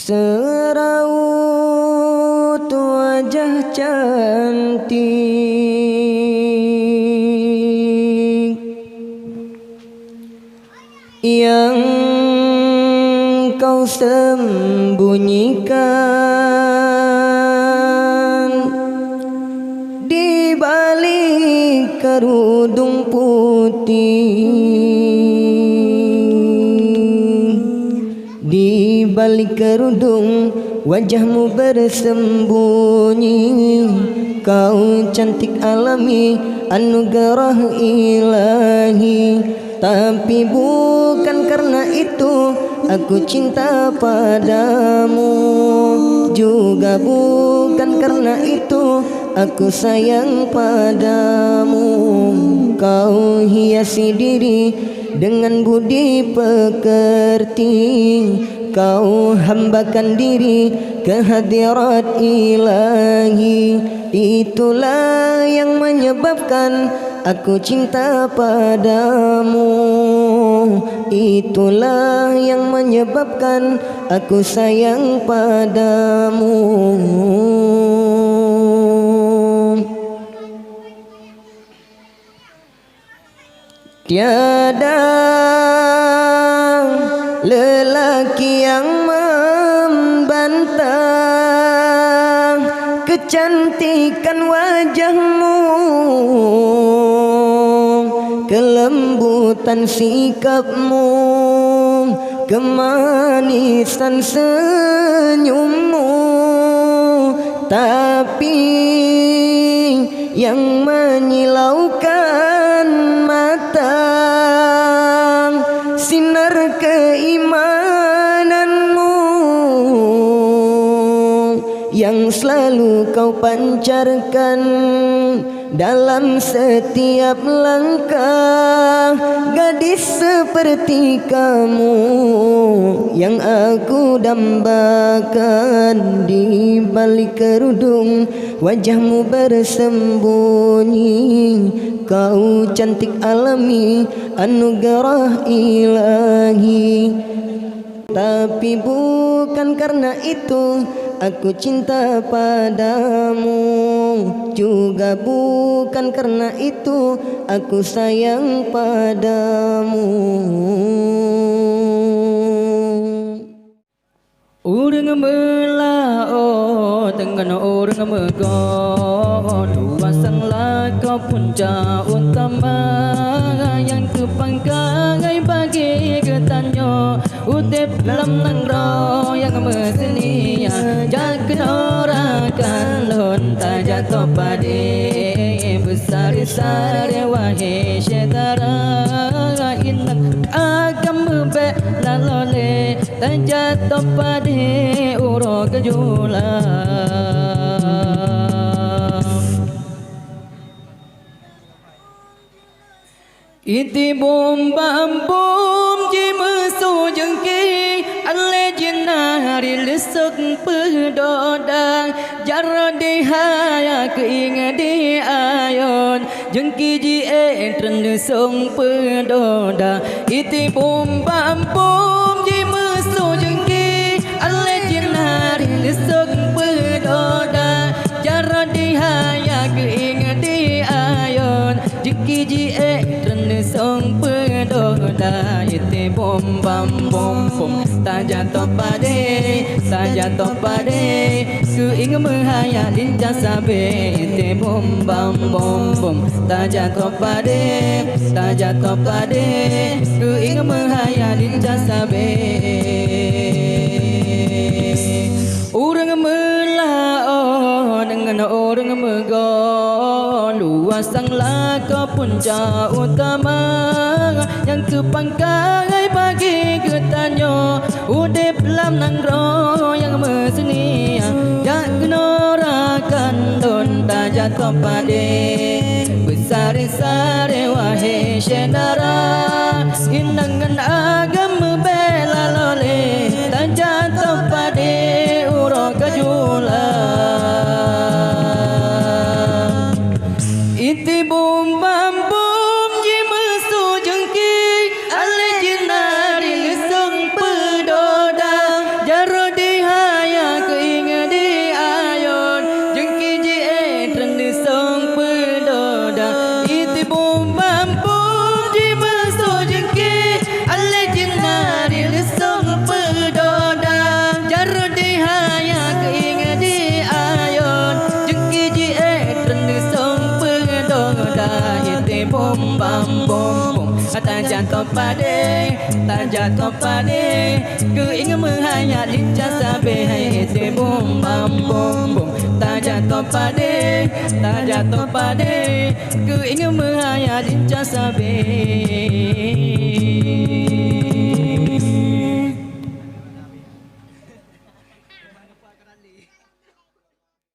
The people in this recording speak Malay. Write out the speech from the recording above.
Seraut wajah cantik yang kau sembunyikan di balik kerudung putih. Di balik kerudung wajahmu bersembunyi. Kau cantik alami anugerah ilahi. Tapi bukan karena itu aku cinta padamu. Juga bukan karena itu aku sayang padamu. Kau hiasi diri dengan budi pekerti. Kau hambakan diri ke hadirat ilahi. Itulah yang menyebabkan aku cinta padamu. Itulah yang menyebabkan aku sayang padamu. Tiada lelaki yang membantah kecantikan wajahmu, kelembutan sikapmu, kemanisan senyummu. Tapi yang menyilaukan mata sinar keimananmu yang selalu kau pancarkan dalam setiap langkah. Gadis seperti kamu yang aku dambakan. Di balik kerudung wajahmu bersembunyi. Kau cantik alami anugerah ilahi. Tapi bukan karena itu aku cinta padamu. Juga bukan karena itu aku sayang padamu. Urang melao dengan orang megon, luasan laga punca utama yang kepangkai bagi ketanyo. Utip lam nang ro yang mesenia jaken ora kalon tak jatuh pade besar-besar wahai syetara innak agam be lalole tak jatuh pade uro kejulang. Iti bom bam bom ji mesu jengki ale jinari lesuk pedodang jaro dihaya keingat di ayon jengki ji entren lesung pedodang. Iti bom bam bom ji mesu jengki ale jinari lesuk pedodang jaro dihaya keingat di ayon jengki ji song pedoda. Iti bom bam bom bom tak jatuh pade, tak jatuh pade ku ingin menghayalin jasabe. Iti bom bam bom bom tak jatuh pade, tak jatuh pade ku ingin menghayalin jasabe. Orang melao dengan orang megon, luasan laga punca utama yang kepangkai bagi ketanyo. Udip lam nang ro yang mesenia yang genorakan don tak jatuh pade besar-besar wahai syedara inangan agam bela lole tak jatuh pade uro kejulang. Iti bom bam bom ji mesu jengki ale jinari lesung pedodang jaro diha bom bam bom. Tak jatuh pada, ku ingin menghayat di jasa behai ete bom bam bom bom. Tak jatuh pada, ku ingin menghayat di jasa behai.